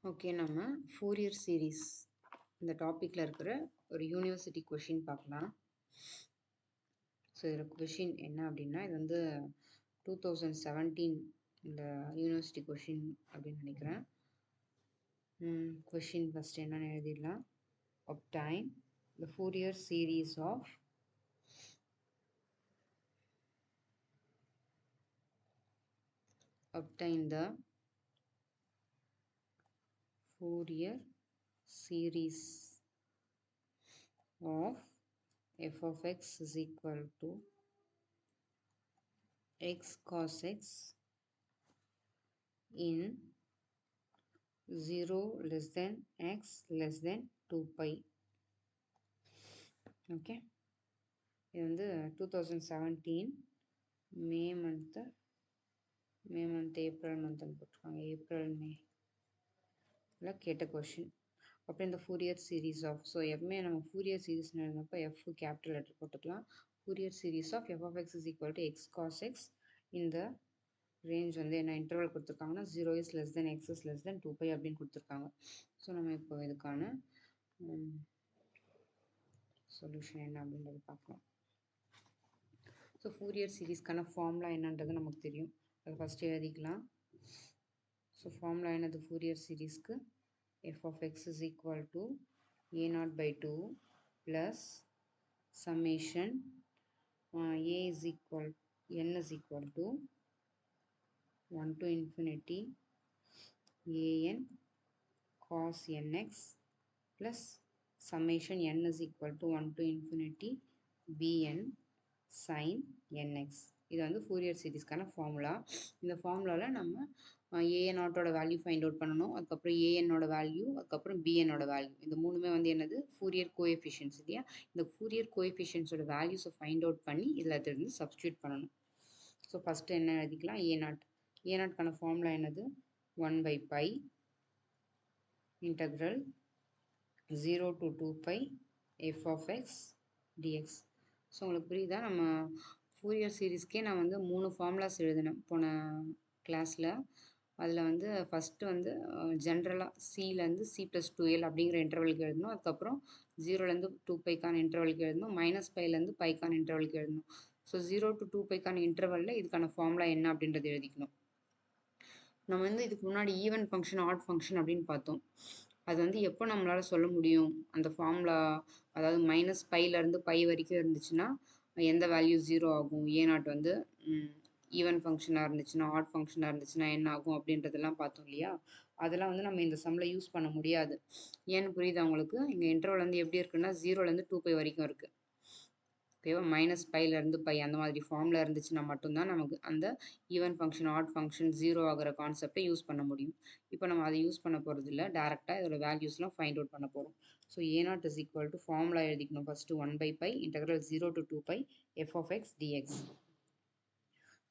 Okay, நம்ம Fourier series இந்த டாப்பிக்கில் இருக்கிற ஒரு யூனிவர்சிட்டி கொஷின் பார்க்கலாம். ஸோ இதில் கொஷின் என்ன அப்படின்னா, இது வந்து 2017 இந்த யூனிவர்சிட்டி கொஷின் அப்படின்னு நினைக்கிறேன். கொஷின் ஃபஸ்ட் என்னன்னு எழுதிடலாம். obtain the Fourier series of obtain the Fourier series of f of x is equal to x cos x in 0 less than x less than 2 pi. Okay, இது வந்து 2017 May month April மந்த்னு போட்டிருக்காங்க. April May கேட்ட question. அப்புறம் இந்த Fourier series of, so எப்பவுமே நம்ம Fourier series எழுதினப்போ f capital letter போட்டுக்கலாம். Fourier series of f of x is equal to x cos x. இந்த ரேஞ்ச் வந்து என்ன இன்டர்வல் கொடுத்துருக்காங்கன்னா 0 is less than x is less than 2 pi அப்படின்னு கொடுத்துருக்காங்க. ஸோ நம்ம இப்போ இதுக்கான சொல்யூஷன் என்ன அப்படின்றது பார்க்கலாம். ஸோ ஃபூரியர் சீரீஸ்க்கான ஃபார்முலா என்னன்றது நமக்கு தெரியும். அதை ஃபஸ்ட்டு எழுதிக்கலாம். ஸோ ஃபார்முலா என்னது Fourier சீரீஸ்க்கு? f of x is equal to a0 by 2 plus summation a is equal n is equal to 1 to infinity an cos nx plus summation n is equal to 1 to infinity bn sin nx. இது வந்து Fourier சீரீஸ்க்கான formula. இந்த ஃபார்முலாவில் நம்ம ஏஎன்ஆட்டோட value find out பண்ணணும். அதுக்கப்புறம் ஏஎன்னோட value, அதுக்கப்புறம் பிஎன்னோட value, இந்த மூணுமே வந்து என்னது ஃபூரியர் கோஎஃபிஷியன்ஸ் இல்லையா? இந்த ஃபூரியர் கோஎஃபிஷியன்ஸோட வேல்யூஸை ஃபைண்ட் அவுட் பண்ணி இதில் இருந்து சப்ஸ்டியூட் பண்ணணும். ஸோ ஃபஸ்ட்டு என்ன எழுதிக்கலாம்? ஏநாட்கான ஃபார்முலா என்னது? 1 by pi integral 0 to 2 pi f of x dx. So உங்களுக்கு புரியுதா? நம்ம ஃபூரியர் சீரீஸ்க்கே நான் வந்து 3 ஃபார்முலாஸ் எழுதினேன் போன கிளாஸில். அதில் வந்து ஃபஸ்ட்டு வந்து ஜென்ரலாக சிலேருந்து C+2l அப்படிங்கிற இன்டர்வலுக்கு எழுதணும். அதுக்கப்புறம் 0லேருந்து 2 பைக்கான இன்டர்வலுக்கு எழுதணும். -πலேருந்து பைக்கான இன்டர்வலுக்கு எழுதணும். ஸோ 0 to 2 பைக்கான இன்டர்வலில் இதுக்கான ஃபார்முலா என்ன அப்படின்றது எழுதிக்கணும். நம்ம வந்து இதுக்கு முன்னாடி ஈவன் ஃபங்க்ஷன் ஆட் ஃபங்க்ஷன் அப்படின்னு பார்த்தோம். அது வந்து எப்போ நம்மளால் சொல்ல முடியும் அந்த ஃபார்முலா? அதாவது -πலேருந்து பை வரைக்கும் இருந்துச்சுன்னா எந்த வேல்யூ 0 ஆகும்? ஏ0 வந்து ஈவன் ஃபங்க்ஷனாக இருந்துச்சுன்னா, ஆட் ஃபங்க்ஷனாக இருந்துச்சுன்னா என்ன ஆகும் அப்படின்றதெல்லாம் பார்த்தோம் இல்லையா? அதெல்லாம் வந்து நம்ம இந்த சம்மில் யூஸ் பண்ண முடியாது. ஏன்னு புரியுதா உங்களுக்கு? இங்கே இன்டர்வல் வந்து எப்படி இருக்குன்னா 0லேருந்து 2 பை வரைக்கும் இருக்குது. ஓகேவா? -πலேருந்து பை அந்த மாதிரி ஃபார்மில் இருந்துச்சுன்னா மட்டும்தான் நமக்கு அந்த ஈவன் ஃபங்க்ஷன் ஆட் ஃபங்க்ஷன் 0 ஆகிற கான்செப்டை யூஸ் பண்ண முடியும். இப்போ நம்ம அதை யூஸ் பண்ண போகிறது இல்லை. டேரெக்டாக இதோட வேல்யூஸ்லாம் ஃபைண்ட் அவுட் பண்ண போகிறோம். So a0 is equal to formula எழுதிக்கணும். ஃபஸ்ட்டு 1 by pi இன்டெக்ரல் 0 to 2 pi f of x dx.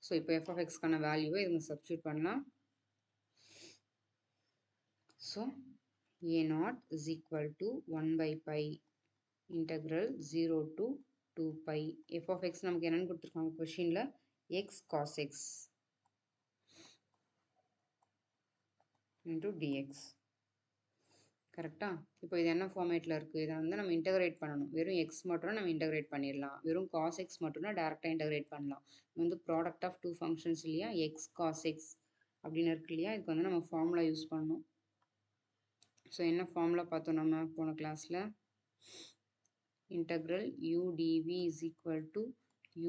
So இப்போ f of xக்கான வேல்யூவை இதுங்க சப்ஸ்டியூட் பண்ணலாம். So a0 is equal to 1 by pi இன்டெக்ரல் 0 to 2 pi f of x நமக்கு என்னன்னு கொடுத்துருக்காங்க கொஷினில்? x cos x into dx. கரெக்டா? இப்போ இது என்ன ஃபார்மேட்டில் இருக்குது? இதை வந்து நம்ம இன்டெகிரேட் பண்ணணும். வெறும் எக்ஸ் மட்டும் நம்ம இன்டெகிரேட் பண்ணிடலாம். வெறும் காஸ் எக்ஸ் மட்டும்னா டேரெக்டாக இன்டெகிரேட் பண்ணலாம். இது வந்து ப்ராடக்ட் ஆஃப் 2 ஃபங்க்ஷன்ஸ் இல்லையா? எக்ஸ் காஸ் எக்ஸ் அப்படின்னு இருக்கு இல்லையா? இதுக்கு வந்து நம்ம ஃபார்முலா யூஸ் பண்ணணும். ஸோ என்ன ஃபார்முலா பார்த்தோம் நம்ம போன கிளாஸில்? integral u dv is equal to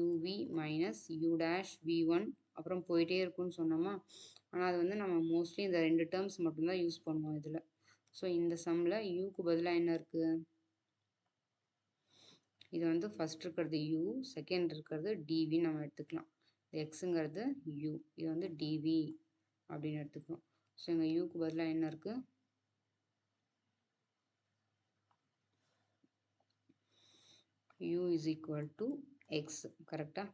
uv minus u dash v1 அப்புறம் போயிட்டே இருக்குன்னு சொன்னோமா? ஆனால் அது வந்து நம்ம மோஸ்ட்லி இந்த 2 டேர்ம்ஸ் மட்டும்தான் யூஸ் பண்ணுவோம் இதில். ஸோ இந்த சம்மில் யூக்கு பதிலாக என்ன இருக்குது? இது வந்து ஃபஸ்ட் இருக்கிறது u, செகண்ட் இருக்கிறது dv நம்ம எடுத்துக்கலாம். எக்ஸுங்கிறது u, இது வந்து dv அப்படின்னு எடுத்துக்கலாம். ஸோ இங்கே யூக்கு பதிலாக என்ன இருக்குது? u is equal to x. கரெக்டா?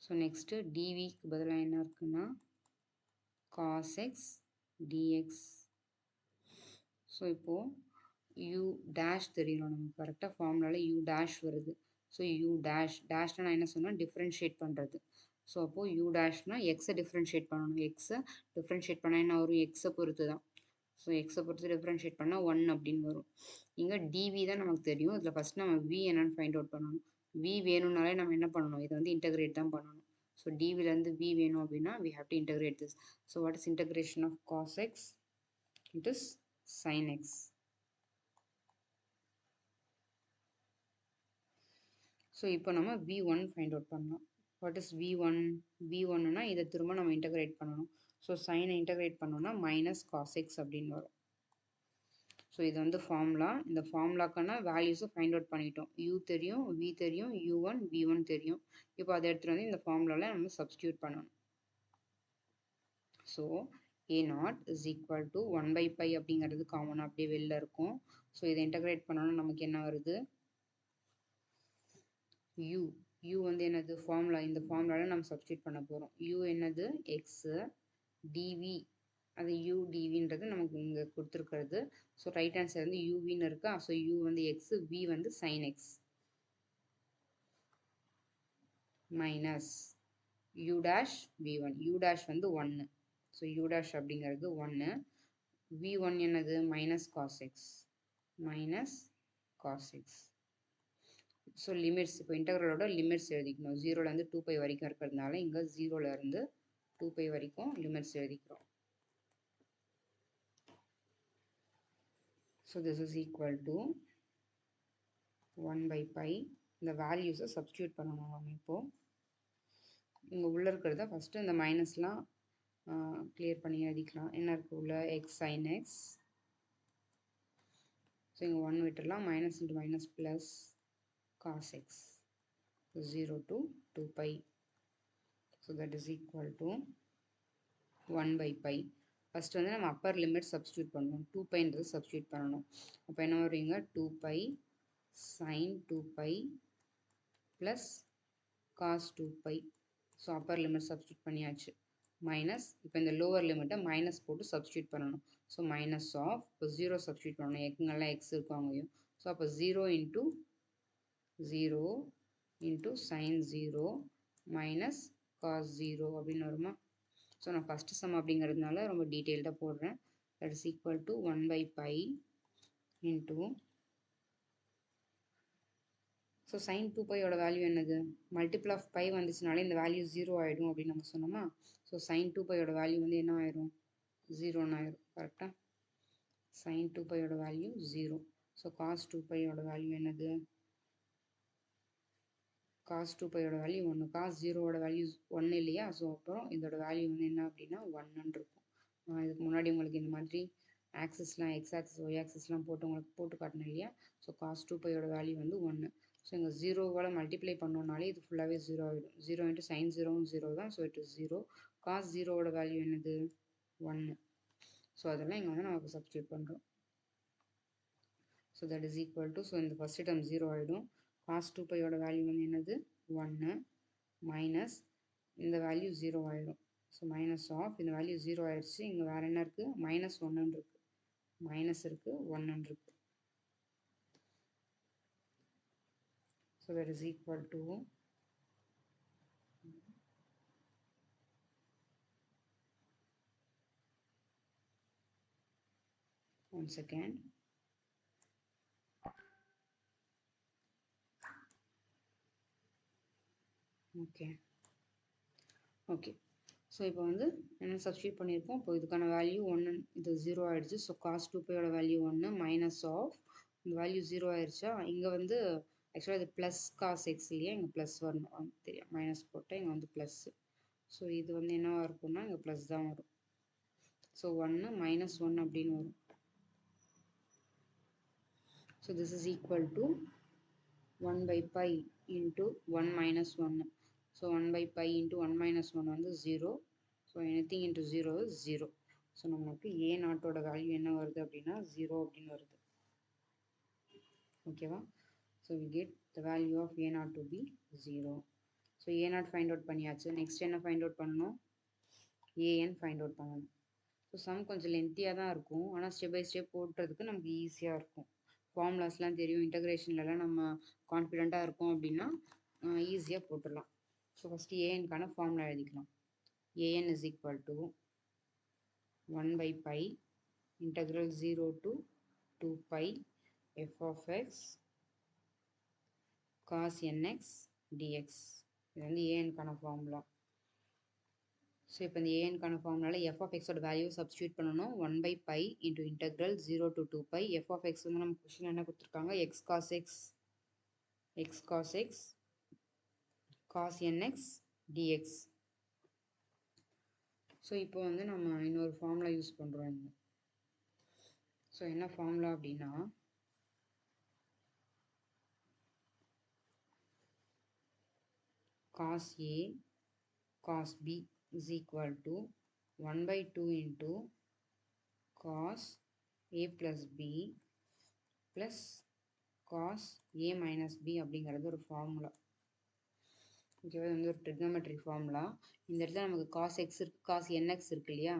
ஸோ நெக்ஸ்ட்டு dvக்கு பதிலாக என்ன இருக்குன்னா cos x dx. ஸோ இப்போது u டேஷ் தெரியணும் நமக்கு. கரெக்டாக ஃபார்முலாவில் u டேஷ் வருது. ஸோ u டேஷ்னா நான் என்ன சொன்னேன்? டிஃப்ரென்ஷியேட் பண்ணுறது. ஸோ அப்போது யூ டேஷ்னால் எக்ஸை டிஃப்ரென்ஷியேட் பண்ணணும். எக்ஸை டிஃப்ரென்ஷியேட் பண்ணால் என்ன வரும்? எக்ஸை பொறுத்து தான். ஸோ எக்ஸை பொறுத்து டிஃப்ரென்ஷியேட் பண்ணால் 1 அப்படின்னு வரும். இங்கே டிவி தான் நமக்கு தெரியும். இதில் ஃபஸ்ட் நம்ம வி என்னன்னு ஃபைண்ட் அவுட் பண்ணணும். வி வேணும்னாலே நம்ம என்ன பண்ணணும்? இதை வந்து இன்டகிரேட் தான் பண்ணணும். ஸோ டிவிலேருந்து வி வேணும் அப்படின்னா we have to integrate this. So what is integration of cos x? It is sin x. So இப்போ நம்ம v1 ஃபைண்ட் அவுட் பண்ணலாம். What is v1? v1னா இதை திரும்ப நம்ம இன்டகிரேட் பண்ணணும். ஸோ சைனை இன்டகிரேட் பண்ணோம்னா மைனஸ் காஸ் எக்ஸ் அப்படின்னு வரும். ஸோ இது வந்து ஃபார்முலா. இந்த ஃபார்முலாக்கான வேல்யூஸை ஃபைண்ட் அவுட் பண்ணிட்டோம். u தெரியும், v தெரியும், u1 v1 தெரியும். இப்போ அதை எடுத்துகிட்டு வந்து இந்த ஃபார்முலாவில் நம்ம சப்ஸ்டியூட் பண்ணணும். So a0 is equal to 1 by pi அப்படிங்கிறது காமனாக அப்படியே வெளில இருக்கும். ஸோ இதை இன்டகிரேட் பண்ணோன்னா நமக்கு என்ன வருது? u வந்து என்னது? ஃபார்முலா. இந்த ஃபார்முலாவில் நம்ம சப்ஸ்டியூட் பண்ண போகிறோம். u என்னது? எக்ஸு, dv அது u dvன்றது நமக்கு இங்கே கொடுத்துருக்கிறது. ஸோ ரைட் ஹேண்ட் சைடு வந்து uவின்னு இருக்கா. ஸோ u வந்து எக்ஸு, v வந்து sine x minus u dash v1. u dash வந்து 1. ஸோ u டேஷ் அப்படிங்கிறது 1. v1 என்னது? Minus cos x minus cos x. So limits இப்போ இன்டகிரலோட லிமிட்ஸ் எழுதிக்கணும். 0லேருந்து 2π வரைக்கும் இருக்கிறதுனால இங்கே 0லேருந்து 2π வரைக்கும் லிமிட்ஸ் எழுதிக்கிறோம். So this is equal to 1 by pi. இந்த வேல்யூஸை சப்ஸ்டியூட் பண்ணணும் நம்ம இப்போது. இங்கே உள்ளே இருக்கிறத ஃபஸ்ட்டு இந்த மைனஸ்லாம் கிளியர் பண்ணி எழுதிக்கலாம். என்ன இருக்குது உள்ள? X sine x. ஸோ இங்கே 1 விட்டுடலாம். Minus into minus plus cos x 0 to 2π. So that is equal to 1 by pi. First வந்து நம்ம அப்பர் லிமிட் சப்ஸ்டியூட் பண்ணணும். 2πன்றது சப்ஸ்டியூட் பண்ணணும். அப்போ என்ன வருவீங்க? 2π sin 2π plus cos 2π. So upper limit substitute பண்ணியாச்சு. மைனஸ் இப்போ இந்த லோவர் லிமிட்டை மைனஸ் போட்டு சப்ஸ்டியூட் பண்ணணும். ஸோ மைனஸ் ஆஃப் இப்போ 0 சப்ஸ்டியூட் பண்ணணும். எங்கெல்லாம் எக்ஸ் இருக்கும் அங்கேயும். ஸோ அப்போ 0 into 0 into sin 0 minus cos 0 அப்படின்னு வருமா? ஸோ நான் ஃபஸ்ட்டு சம் அப்படிங்கிறதுனால ரொம்ப டீட்டெயில்டாக போடுறேன். That is equal to 1 by pi into so sin 2πயோட வேல்யூ என்னது? மல்டிபிள் ஆஃப் பை வந்துச்சுனாலே இந்த வேல்யூ 0 ஆகிடும் அப்படின்னு நம்ம சொன்னோமா. ஸோ sin 2πயோட வேல்யூ வந்து என்ன ஆயிரும்? 0ன்னு ஆயிரும். கரெக்டாக? sin 2πயோட வேல்யூ 0. ஸோ cos 2πயோட வேல்யூ என்னது? cos 2πயோட வேல்யூ 1. cos 0வோட வேல்யூ 1 இல்லையா? ஸோ அப்புறம் இதோட வேல்யூ வந்து என்ன அப்படின்னா 1ன்னு இருக்கும். இதுக்கு முன்னாடி உங்களுக்கு இந்த மாதிரி ஆக்சிஸ்லாம் எக்ஸ் ஆக்சிஸ் ஒய் ஆக்சிஸ்லாம் போட்டு காட்டணும் இல்லையா? ஸோ cos 2πயோட வேல்யூ வந்து 1. ஸோ இங்கே 0வால் மல்டிப்ளை பண்ணோம்னாலே இது ஃபுல்லாகவே 0 ஆகிடும். 0 இன்ட்டு சைன் 0வும் 0 தான். So it is 0. cos 0வோட வேல்யூ என்னது? 1. ஸோ அதெல்லாம் இங்கே வந்து நமக்கு சப்ஸ்டியூட் பண்ணுறோம். So that is equal to so இந்த ஃபஸ்ட் டேர்ம் 0 ஆகிடும். cos 2πயோட வேல்யூ வந்து என்னது? 1 மைனஸ் இந்த வேல்யூ 0 ஆயிடும். ஸோ மைனஸ் ஆஃப் இந்த வேல்யூ 0 ஆயிடுச்சு. இங்கே வேறு என்ன இருக்குது? மைனஸ் 1ன்னு இருக்குது. மைனஸ் இருக்குது, 1ன்னு இருக்குது. So that is equal to one second. Okay so இப்போ வந்து என்ன சப்ஸ்டியூட் பண்ணியிருக்கோம்? இப்போ இதுக்கான வேல்யூ 1, இது 0 ஆகிடுச்சு. ஸோ cos 2πயோட வேல்யூ 1 மைனஸ் ஆஃப் இந்த வேல்யூ 0 ஆயிடுச்சா. இங்கே வந்து ஆக்சுவலாக இது ப்ளஸ் காஸ் எக்ஸ் இல்லையா? இங்கே ப்ளஸ் வரணும். தெரியும், மைனஸ் போட்டால் இங்கே வந்து ப்ளஸ்ஸு. ஸோ இது வந்து என்னவாக இருக்கும்னா இங்கே ப்ளஸ் தான் வரும். ஸோ 1 மைனஸ் 1 அப்படின்னு வரும். So this is equal to 1 by pi into 1 minus 1. So 1 by pi into 1 minus 1 வந்து 0. So anything into 0 is 0. So நமக்கு a நாட்டோட வேல்யூ என்ன வருது அப்படின்னா 0 அப்படின்னு வருது. ஓகேவா? So we get the value of a naught to be 0. So a naught find out பண்ணியாச்சு. நெக்ஸ்ட் என்ன ஃபைண்ட் அவுட் பண்ணணும்? an ஃபைண்ட் அவுட் பண்ணணும். ஸோ சம் கொஞ்சம் லென்த்தியாக தான் இருக்கும். ஆனால் ஸ்டெப் பை ஸ்டெப் போடுறதுக்கு நமக்கு ஈஸியாக இருக்கும். ஃபார்முலாஸ்லாம் தெரியும். இன்டகிரேஷன்லலாம் நம்ம கான்ஃபிடெண்ட்டாக இருக்கோம் அப்படின்னா ஈஸியாக போட்டுடலாம். ஸோ ஃபஸ்ட்டு ஏஎன்கான ஃபார்முலா எழுதிக்கலாம். A n is equal to 1/π integral 0 to 2π f of x cos nx dx. இது வந்து ஏஎன்கான ஃபார்முலா. ஸோ இப்போ இந்த ஏஎன்கான ஃபார்முலாவில் எஃப் ஆஃப் எக்ஸோட வேல்யூ சப்ஸ்டியூட் பண்ணணும். 1/π into integral 0 to 2π. F of x வந்து நம்ம கொஸ்டின் என்ன கொடுத்துருக்காங்க, x cos x cos n x d x. So இப்போ வந்து நம்ம இன்னொரு ஃபார்முலா யூஸ் பண்ணுறோம் இங்கே. ஸோ என்ன ஃபார்முலா அப்படின்னா cos A cos B is equal to 1/2 into cos A plus B plus cos A minus B அப்படிங்கிறது ஒரு ஃபார்முலா. ஓகேவா, இது வந்து ஒரு ட்ரிக்னாமெட்ரி ஃபார்முலா. இந்த இடத்துல நமக்கு cos x இருக்கு, cos nx இருக்கு இல்லையா,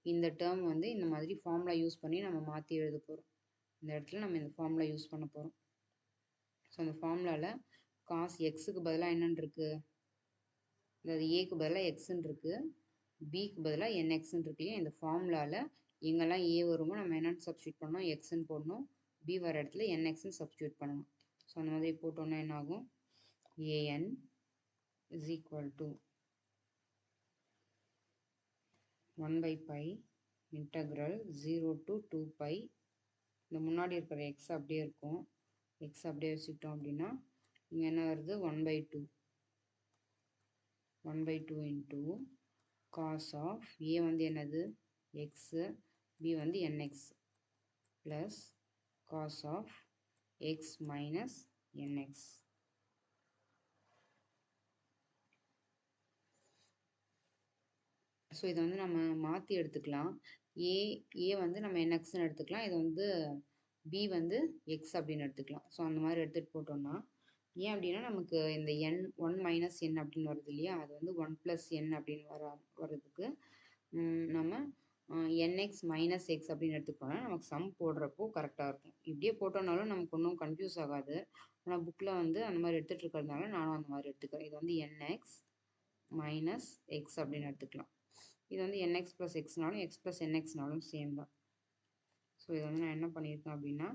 இந்த டேர்ம் வந்து இந்த மாதிரி ஃபார்முலா யூஸ் பண்ணி நம்ம மாற்றி எழுத போகிறோம். இந்த இடத்துல நம்ம இந்த ஃபார்முலா யூஸ் பண்ண போகிறோம். ஸோ அந்த ஃபார்முலாவில் cos எக்ஸுக்கு பதிலாக என்னென்னு இருக்குது, அதாவது ஏக்கு பதிலாக எக்ஸுன்னு இருக்குது, பிக்கு பதிலாக என்எக்ஸ்ன்னு இருக்கு இல்லையா. இந்த ஃபார்முலாவில் எங்கெல்லாம் ஏ வருமோ நம்ம என்னென்னு சப்ஸ்டியூட் பண்ணணும், எக்ஸ்ன்னு போடணும். பி வர இடத்துல என்எக்ஸ்ன்னு சப்ஸ்டியூட் பண்ணணும். ஸோ அந்த மாதிரி போட்டோன்னா என்ன ஆகும், AN is equal to 1/π integral 0 to 2π. இந்த முன்னாடி இருக்கிற எக்ஸ் அப்படியே இருக்கும், எக்ஸ் அப்படியே வச்சுக்கிட்டோம் அப்படின்னா இங்கே என்ன வருது, 1/2 இன்ட்டு காஸ் ஆஃப் ஏ வந்து என்னது எக்ஸு, பி வந்து n x plus cos of x minus n x. So இதை வந்து நம்ம மாற்றி எடுத்துக்கலாம். ஏ வந்து நம்ம என்எக்ஸ்ன்னு எடுத்துக்கலாம், இதை வந்து பி வந்து எக்ஸ் அப்படின்னு எடுத்துக்கலாம். ஸோ அந்த மாதிரி எடுத்துகிட்டு போட்டோம்னா, ஏன் அப்படின்னா நமக்கு இந்த என் 1 மைனஸ் என் அப்படின்னு வருது இல்லையா, அது வந்து 1 ப்ளஸ் என் அப்படின்னு வர்றதுக்கு நம்ம என்எக்ஸ் மைனஸ் எக்ஸ் அப்படின்னு எடுத்துக்கிட்டோம்னா நமக்கு சம் போடுறப்போ கரெக்டாக இருக்கும். இப்படியே போட்டோம்னாலும் நமக்கு ஒன்றும் கன்ஃபியூஸ் ஆகாது. ஆனால் புக்கில் வந்து அந்த மாதிரி எடுத்துகிட்டு இருக்கிறதுனால நானும் அந்த மாதிரி எடுத்துக்கிறேன். இது வந்து என்எக்ஸ் மைனஸ் எக்ஸ் அப்படின்னு எடுத்துக்கலாம். இது வந்து nx ப்ளஸ் எக்ஸ்னாலும் எக்ஸ் ப்ளஸ் என்எக்ஸ்னாலும் சேம் தான். ஸோ இதை வந்து நான் என்ன பண்ணியிருக்கேன் அப்படின்னா,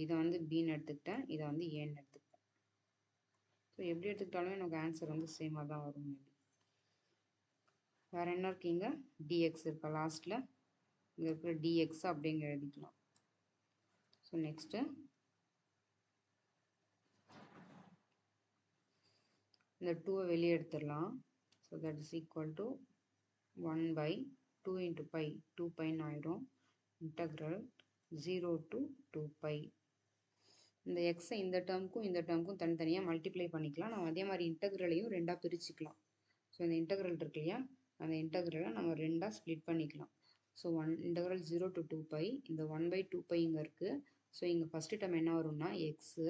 இதை வந்து பின்னு எடுத்துக்கிட்டேன், இதை வந்து ஏன்னு எடுத்துக்கிட்டேன். ஸோ எப்படி எடுத்துக்கிட்டாலும் எனக்கு ஆன்சர் வந்து சேமாக தான் வரும். மேபி வேறு என்ன இருக்கீங்க, டிஎக்ஸ் இருக்கா லாஸ்ட்டில், இங்கே இருக்கிற டிஎக்ஸ் அப்படிங்க எழுதிக்கலாம். ஸோ நெக்ஸ்ட்டு இந்த 2 வெளியே எடுத்துடலாம். So that is equal to 1/2 into pi 2π ஆயிடும். Integral 0 to 2π. இந்த எக்ஸை இந்த டேர்முக்கும் தனித்தனியாக மல்டிப்ளை பண்ணிக்கலாம். நம்ம அதே மாதிரி இன்டெக்ரலையும் ரெண்டாக பிரிச்சுக்கலாம். ஸோ இந்த இன்டெக்ரல் இருக்கு இல்லையா, அந்த இன்டெக்ரலை நம்ம ரெண்டாக ஸ்ப்ளிட் பண்ணிக்கலாம். ஸோ இன்டெக்ரல் 0 to 2π, இந்த 1/2π இங்கே இருக்குது. ஸோ இங்கே ஃபஸ்ட்டு டேர்ம் என்ன வரும்னா எக்ஸு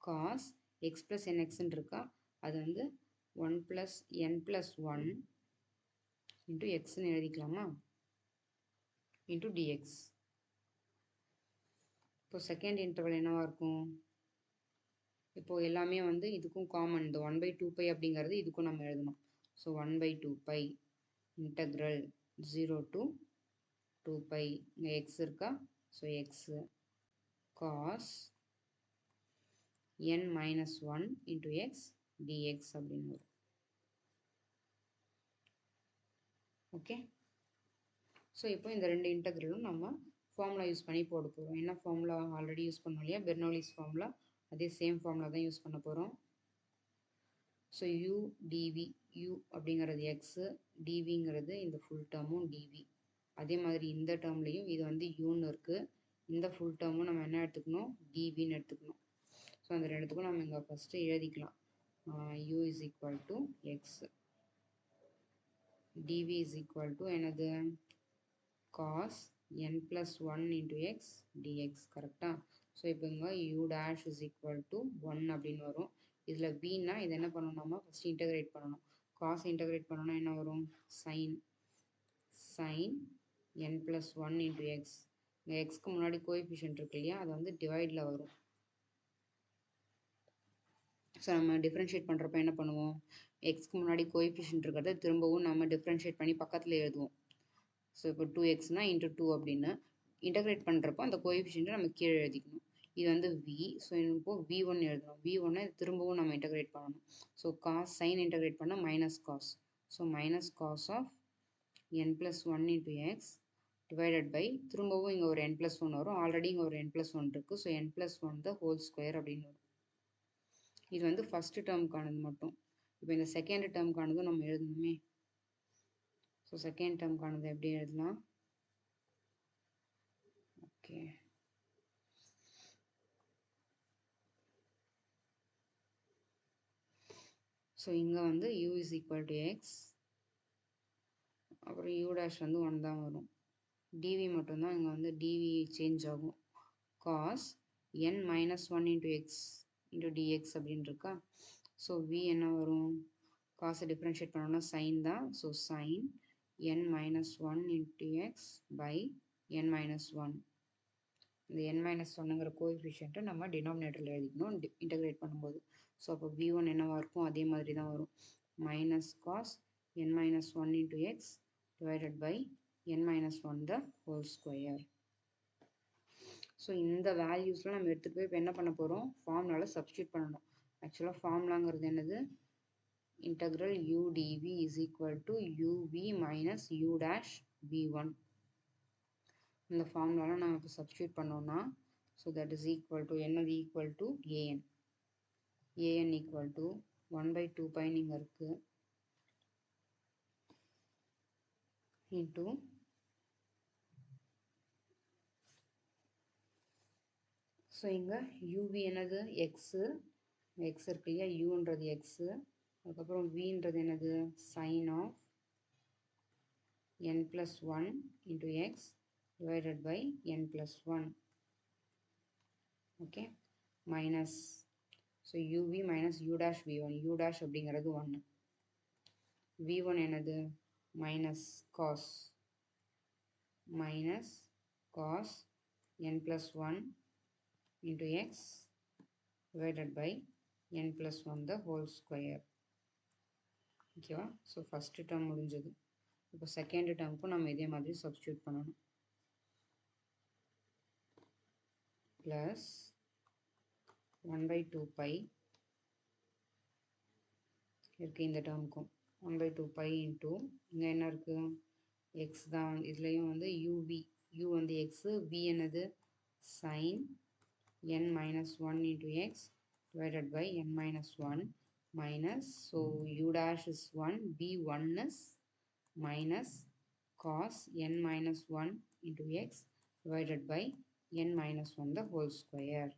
காஸ் எக்ஸ் ப்ளஸ் என்எக்ஸ்ன்னு இருக்கா, அது வந்து 1 + n + 1 இன்ட்டு எக்ஸ்ன்னு எழுதிக்கலாமா, இன்ட்டு டிஎக்ஸ். இப்போ செகண்ட் இன்டர்வல் என்னவாக இருக்கும், இப்போது எல்லாமே வந்து இதுக்கும் காமன், இந்த 1/2π அப்படிங்கிறது இதுக்கும் நம்ம எழுதணும். ஸோ 1/2π இன்டெக்ரல் 0 to 2π, இங்கே எக்ஸ் இருக்கா, so x cos n - 1 into x d x அப்படின்னு வரும். ஓகே, ஸோ இப்போ இந்த ரெண்டு இன்டெக்ரலும் நம்ம ஃபார்முலா யூஸ் பண்ணி போட போகிறோம். என்ன ஃபார்முலா ஆல்ரெடி யூஸ் பண்ணோம் இல்லையா, பெர்னோலிஸ் ஃபார்முலா, அதே சேம் ஃபார்முலா தான் யூஸ் பண்ண போகிறோம். ஸோ யூ டிவி, யூ அப்படிங்கிறது எக்ஸு, டிவிங்கிறது இந்த ஃபுல் டேர்மும் டிவி. அதே மாதிரி இந்த டேர்ம்லேயும் இது வந்து யூன்னு இருக்குது, இந்த ஃபுல் டேர்மும் நம்ம என்ன எடுத்துக்கணும், டிவின்னு எடுத்துக்கணும். ஸோ அந்த ரெண்டுத்துக்கும் நம்ம இங்கே ஃபஸ்ட்டு எழுதிக்கலாம். You is equal to X, TV is equal to என்னது cos n + 1 into x dx. கரெக்டாக. ஸோ இப்போ இங்கே u dash is equal to 1 அப்படின்னு வரும். இதில் bனா இது என்ன பண்ணணும்னா ஃபஸ்ட்டு இன்டெகிரேட் பண்ணணும். காஸ் இன்டெகிரேட் பண்ணணும்னா என்ன வரும், sin n + 1 into x. இங்கே எக்ஸ்க்கு முன்னாடி கோஎஃபிஷியன்ட் இருக்கு இல்லையா, அது வந்து டிவைடில் வரும். ஸோ நம்ம டிஃப்ரென்ஷியேட் பண்ணுறப்ப என்ன பண்ணுவோம், எக்ஸ்க்கு முன்னாடி கோஎஃபிஷியன்ட் இருக்கிறத திரும்பவும் நம்ம டிஃப்ரென்ஷியேட் பண்ணி பக்கத்தில் எழுதுவோம். ஸோ இப்போ 2xனா இன்ட்டு 2 அப்படின்னு இன்டகிரேட் பண்ணுறப்போ அந்த கோஎஃபிஷியன்ட்டை நம்ம கீழே எழுதிக்கணும். இது வந்து v. ஸோ இப்போ v1 எழுதணும். v1 திரும்பவும் நம்ம இன்டகிரேட் பண்ணணும். ஸோ காஸ் சைன் இன்டகிரேட் பண்ணால் minus cos. So minus cos of n + 1 into x divided by திரும்பவும் இங்கே ஒரு n + 1 வரும். ஆல்ரெடி இங்கே ஒரு n + 1 இருக்குது. So n + 1 the whole square அப்படின்னு வரும். இது வந்து ஃபஸ்ட்டு டேர்முக்கானது மட்டும். இப்போ இந்த செகண்ட் டேர்முக்கானதும் நம்ம எழுதணுமே. ஸோ செகண்ட் டேர்முக்கானது எப்படி எழுதலாம்? ஓகே, ஸோ இங்கே வந்து u is equal to x, அப்புறம் u dash வந்து 1 தான் வரும். dv மட்டும்தான் இங்கே வந்து dv சேஞ்ச் ஆகும். cos n minus 1 into x into dx அப்படின்னு இருக்கா. ஸோ v என்ன வரும்? காசை டிஃப்ரென்ஷியேட் பண்ணோம்னா சைன் தான். So sine n minus 1 into x by n minus 1. இந்த n minus 1ங்கிற கோஎஃபிஷியன்ட்டை நம்ம டினாமினேட்டரில் எழுதிக்கணும் இன்டகிரேட் பண்ணும்போது. ஸோ அப்போ v1 என்னவாக இருக்கும்? அதே மாதிரி தான் வரும். Minus cos n minus 1 into x divided by n minus 1 the whole square. So இந்த வேல்யூஸ்லாம் நம்ம எடுத்துகிட்டு போய் இப்போ என்ன பண்ண போகிறோம்? ஃபார்முலால சப்ஸ்டியூட் பண்ணணும். ஆக்சுவலாக ஃபார்முலாங்கிறது என்னது? integral u dv is equal to uv minus u dash v1. இந்த ஃபார்முலால நம்ம இப்போ சப்ஸ்டியூட் பண்ணோம்னா so that is equal to என்னது? Equal to an. an equal to 1/2 pi இங்கே இருக்குது இன்ட்டு ஸோ இங்கே uv என்னது? எக்ஸு, எக்ஸ் இருக்கு இல்லையா? யூன்றது எக்ஸு, அதுக்கப்புறம் வின்றது என்னது? Sine of n plus 1 into x divided by n plus 1. Okay, minus so uv minus u dash v1. u dash அப்படிங்கிறது 1. v1 என்னது? Minus cos n plus 1 into x divided by n plus 1 the whole square. ஓகேவா? So first term முடிஞ்சது. இப்போ second டேர்முக்கும் நம்ம இதே மாதிரி substitute பண்ணணும். Plus 1/2 by இருக்குது இந்த டேர்முக்கும். 1/2 பை இன்ட்டு இங்கே என்ன இருக்குது? எக்ஸ் தான். இதுலேயும் வந்து uv, u வந்து எக்ஸு, v என்னது? Sine n minus 1 into x divided by n minus 1 minus, so u dash is 1, v1 is minus cos n minus 1 into x divided by n minus 1 the whole square.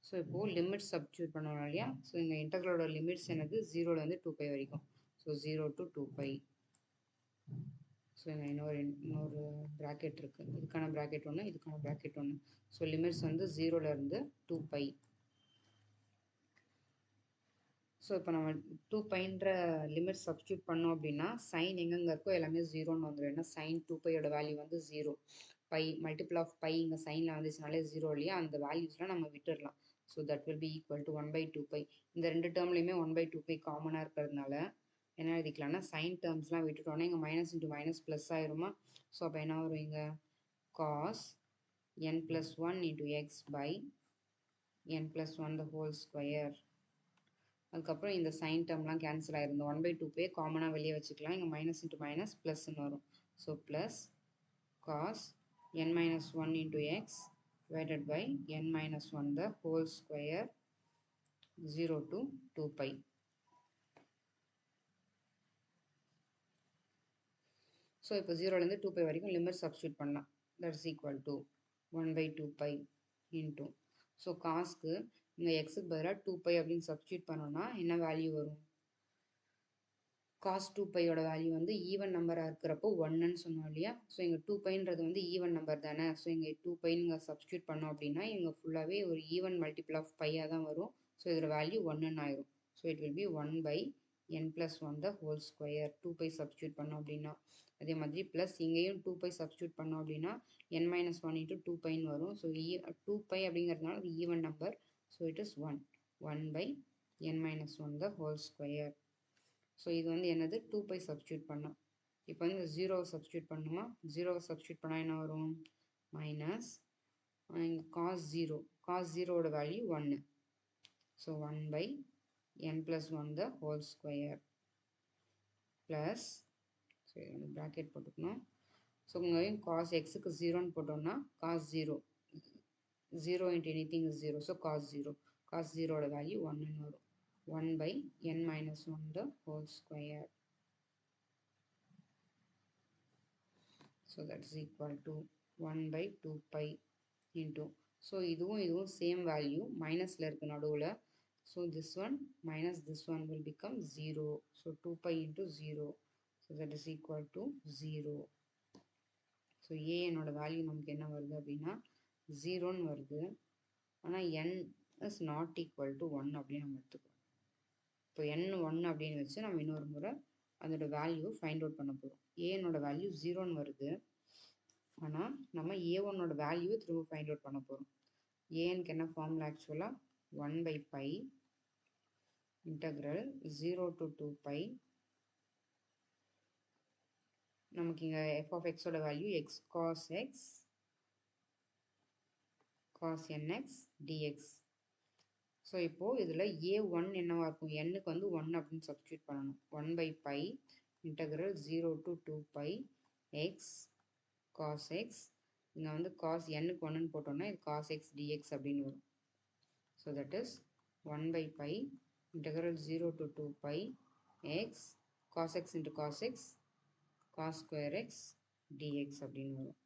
So இப்போது limits substitute பண்ணணும் இல்லையா? So இந்த இன்டெக்ரலோட limits என்னது? 0லேருந்து 2π வரைக்கும். So 0 to 2π. So இங்கே இன்னொரு bracket இருக்குது. இதுக்கான ப்ராக்கெட் ஒன்று, இதுக்கான ப்ராக்கெட் ஒன்று. ஸோ லிமிட்ஸ் வந்து 0லேருந்து 2π. ஸோ இப்போ நம்ம 2πன்ற லிமிட் சப்ஸ்டியூட் பண்ணோம் அப்படின்னா சைன் எங்கெங்கே இருக்கோ எல்லாமே 0ன்னு வந்துடும். ஏன்னா சைன் 2πயோட வேல்யூ வந்து 0. பை மல்டிபிள் ஆஃப் பை இங்கே சைனில் வந்துச்சுனாலே 0 இல்லையா? அந்த வேல்யூஸ்லாம் நம்ம விட்டுடலாம். So that will be equal to 1/2π. இந்த ரெண்டு டேர்ம்லேயுமே 1/2π காமனாக இருக்கிறதுனால என்ன எழுதிக்கலாம்னா சைன் டேர்ம்ஸ்லாம் விட்டுட்டோன்னா இங்கே மைனஸ் இன்ட்டு மைனஸ் ப்ளஸ் ஆயிருமா? ஸோ அப்போ என்ன வரும்? இங்கே cos n plus 1 into x by n plus 1 the whole square. அதுக்கப்புறம் இந்த சைன் டேர்ம்லாம் கேன்சல் ஆயிருந்தோம். 1/2π காமனாக வெளியே வச்சுக்கலாம். இங்கே மைனஸ் இன்ட்டு மைனஸ் ப்ளஸ்ன்னு வரும். So plus cos n minus 1 into x divided by n minus 1 the whole square 0 to 2π. So இப்போ 0லேருந்து 2π வரைக்கும் லிமிட் சப்ஸ்டியூட் பண்ணலாம். That is equal to 1/2π into so காஸ்க்கு இங்கே எக்ஸுக்கு பதிலாக 2π அப்படின்னு சப்ஸ்டியூட் பண்ணோன்னா என்ன வேல்யூ வரும்? காஸ் 2πயோட வேல்யூ வந்து ஈவன் நம்பராக இருக்கிறப்போ 1ன்னு சொன்னோம் இல்லையா? ஸோ இங்கே 2πன்றது வந்து ஈவன் நம்பர் தானே. ஸோ இங்கே 2π நீங்கள் சப்ஸ்டியூட் பண்ணோம் அப்படின்னா இங்கே ஃபுல்லாகவே ஒரு ஈவன் மல்டிபிள் ஆஃப் பையாக தான் வரும். ஸோ இதோட வேல்யூ 1ன்னு ஆயிரும். So it will be 1/n plus 1 the whole square. 2π substitute பண்ணோம் அப்படின்னா அதே மாதிரி ப்ளஸ் இங்கேயும் 2π சப்ஸ்டியூட் பண்ணோம் அப்படின்னா n minus 1 into 2πன்னு வரும். ஸோ 2π அப்படிங்கிறதுனால அது even number. So it is 1/n minus 1 the whole square. So இது வந்து என்னது 2π சப்ஸ்டியூட் பண்ணோம். இப்போ வந்து இந்த 0வை சப்ஸ்டியூட் பண்ணுமா, 0வை சப்ஸ்டியூட் பண்ணால் என்ன வரும், மைனஸ் இங்கே காஸ் ஜீரோவோட value 1. So 1/n+1 the whole square plus, so இது வந்து ப்ராக்கெட் போட்டுக்கணும். ஸோ இங்கேயும் காஸ் எக்ஸுக்கு 0ன்னு போட்டோம்னா cos 0 into anything is 0. So cos 0, cos 0ஓட வேல்யூ 1ன்னு வரும். 1/n-1 the whole square. So that is equal to 1/2π into, so இதுவும் same value minusல இருக்கு நடுவுல. So this one minus this one will become 0. So 2π into 0. So that is equal to 0. So a என்னோட value நமக்கு என்ன வருது அப்படின்னா 0ன்னு வருது. ஆனால் n is not equal to 1 அப்படின்னு நம்ம எடுத்துக்கிறோம். இப்போ n 1 அப்படின்னு வச்சு நம்ம இன்னொரு முறை அதோட வேல்யூ ஃபைண்ட் அவுட் பண்ண போகிறோம். ஏனோட வேல்யூ 0ன்னு வருது, ஆனால் நம்ம a1ஓட வேல்யூவை திரும்ப ஃபைண்ட் அவுட் பண்ண போகிறோம். ஏனுக்கு என்ன ஃபார்முலா ஆக்சுவலாக 1/π இன்டகிரல் 0 to 2π. நமக்கு இங்கே f of xோட value x cos x cos nx dx. So இப்போது இதில் a1 என்னவா இருக்கும், nக்கு வந்து 1 அப்படின்னு சப்ஸ்டியூட் பண்ணணும். 1/π integral 0 to 2π x cos x, இங்கே வந்து காஸ் nக்கு 1ன்னு போட்டோம்னா இது cos x dx அப்படின்னு வரும். So that is 1/π integral 0 to 2π x cos x into cos x cos square x dx அப்படின்னு வரும்.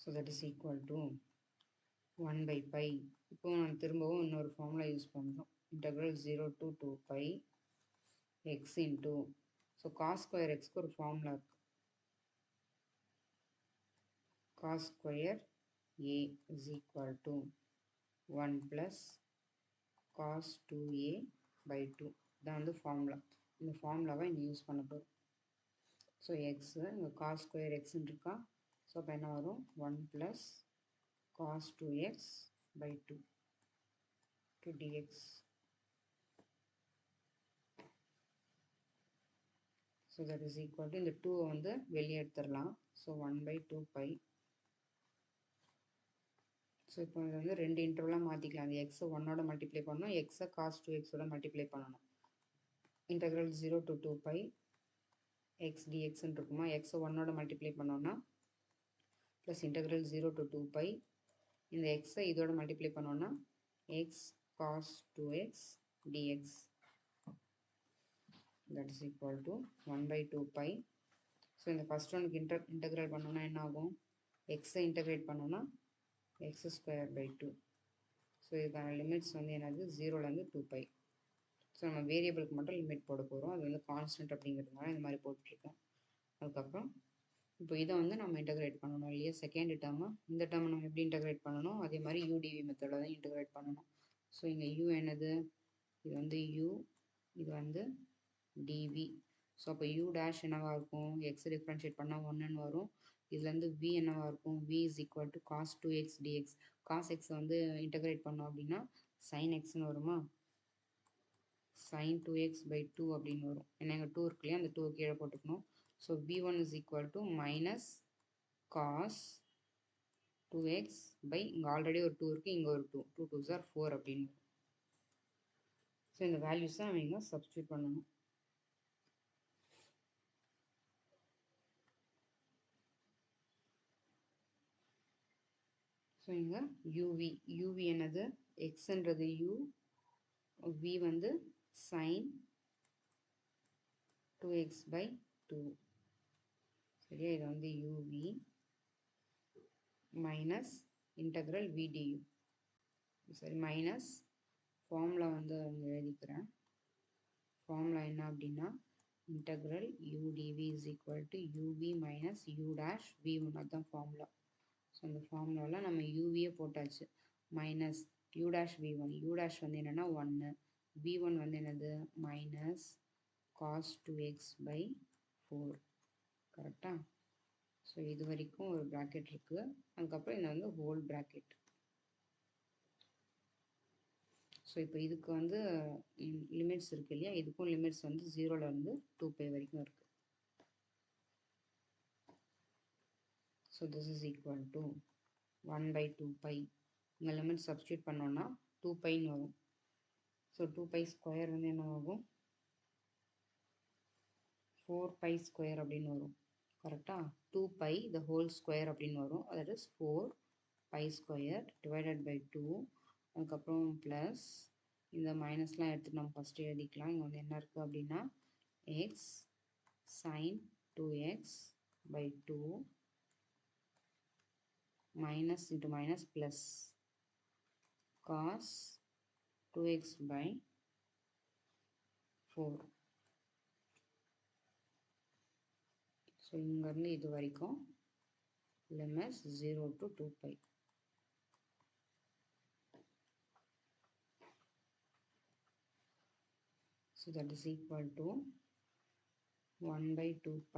So that is equal to 1/π. இப்போ நான் திரும்பவும் இன்னொரு ஃபார்முலா யூஸ் பண்ணுறோம். integral 0 to 2π x into, so cos square xக்கு ஒரு ஃபார்முலா இருக்கு. cos square a is equal to 1 plus cos 2a by 2. இதான் வந்து ஃபார்முலா. இந்த ஃபார்முலாவை இங்கே யூஸ் பண்ண போகிறோம். ஸோ எக்ஸு இங்கே காஸ் ஸ்கொயர் எக்ஸ்ன்னு இருக்கா, ஸோ அப்போ என்ன வரும் 1 plus cos 2x by 2 to dx. So that is equal to இந்த 2 வந்து வெளியே எடுத்துடலாம். ஸோ 1/2π. ஸோ இப்போ இது வந்து ரெண்டு இன்டர்வலாக மாற்றிக்கலாம். அந்த எக்ஸை 1ஓட மல்டிப்ளை பண்ணணும், எக்ஸை காஸ் 2xோட மல்டிப்ளை பண்ணணும். இன்டகிரல் 0 to 2π x dxன்னு இருக்குமா, எக்ஸை 1ஓட மல்டிப்ளை பண்ணோன்னா ப்ளஸ் இன்டகிரல் 0 to 2π, இந்த எக்ஸை இதோட மல்டிப்ளை பண்ணோன்னா x cos 2x dx. that is equal to 1/2π. So இந்த ஃபஸ்ட் ஒனுக்கு இன்டகிரேட் பண்ணோன்னா என்ன ஆகும், எக்ஸை இன்டகிரேட் பண்ணோன்னா x square by 2. ஸோ இதுக்கான லிமிட்ஸ் வந்து என்னது 0லேருந்து 2π. ஸோ நம்ம வேரியபிளுக்கு மட்டும் லிமிட் போட போகிறோம். அது வந்து கான்ஸ்டன்ட் அப்படிங்கிறதுனால இந்த மாதிரி போட்டுருக்கோம். அதுக்கப்புறம் இப்போ இதை வந்து நம்ம இன்டகிரேட் பண்ணணும் இல்லையா, செகண்ட் டேர்மை. இந்த டேர்மை நம்ம எப்படி இன்டகிரேட் பண்ணணும், அதே மாதிரி யூடிவி மெத்தடில் தான் இன்டகிரேட் பண்ணணும். ஸோ இங்கே u என்னது, இது வந்து u, இது வந்து dv. ஸோ அப்போ u டேஷ் என்னவாக இருக்கும், எக்ஸ் டிஃப்ரென்ஷியேட் பண்ணால் 1ன்னு வரும். இதுலேருந்து v என்னவாக இருக்கும், v is equal to cos 2x dx. cos x வந்து இன்டகிரேட் பண்ணோம் அப்படின்னா sin xன்னு வருமா, sin 2x by 2 அப்படின்னு வரும். ஏன்னா இங்கே 2 இருக்கு இல்லையா, அந்த 2 கீழே போட்டுக்கணும். So v1 is equal to minus cos 2x by, இங்கே ஆல்ரெடி ஒரு 2 இருக்குது, இங்கே ஒரு 2, 2 2s are 4 அப்படின்னு. ஸோ இந்த வேல்யூஸை நம்ம இங்கே சப்ஸ்டியூட் பண்ணணும். ஸோ இங்கே uv என்னது, எக்ஸ்ன்றது u, v வந்து sin 2x by 2. சரியா, இது வந்து uv minus integral v du. சரி, மைனஸ் ஃபார்முலா வந்து அங்கே எழுதிக்கிறேன். ஃபார்முலா என்ன அப்படின்னா integral u dv is equal to uv minus u dash v1. அதுதான் ஃபார்முலா. ஸோ அந்த ஃபார்முலாவில் நம்ம uவியே போட்டாச்சு, minus u dash v1. u dash வந்து என்னென்னா 1, v1 வந்து என்னது மைனஸ் cos 2x by 4. கரெக்டாக. ஸோ இது வரைக்கும் ஒரு ப்ராக்கெட் இருக்குது, அதுக்கப்புறம் இது வந்து ஹோல் ப்ராக்கெட். ஸோ ஸோ இப்போ இதுக்கு வந்து லிமிட்ஸ் இருக்குது இல்லையா, இதுக்கும் லிமிட்ஸ் வந்து 0லேருந்து 2π வரைக்கும் இருக்குது. So this is equal to 1/2π. இங்கே லிமிட் சப்ஸ்டியூட் பண்ணோன்னா 2πன்னு வரும். ஸோ 2π ஸ்கொயர் வந்து என்ன ஆகும், 4π ஸ்கொயர் அப்படின்னு வரும். கரெக்டாக 2π த ஹோல் ஸ்கொயர் அப்படின்னு வரும். That is 4π square divided by 2. அதுக்கப்புறம் ப்ளஸ் இந்த மைனஸ்லாம் எடுத்துகிட்டு நம்ம ஃபஸ்ட்டு எழுதிக்கலாம். இங்கே வந்து என்ன இருக்குது அப்படின்னா X sign 2x by 2 minus into minus plus cos 2x by 4. So இங்கேருந்து இது வரைக்கும் limits 0 to 2π. So that is equal to 1/2π.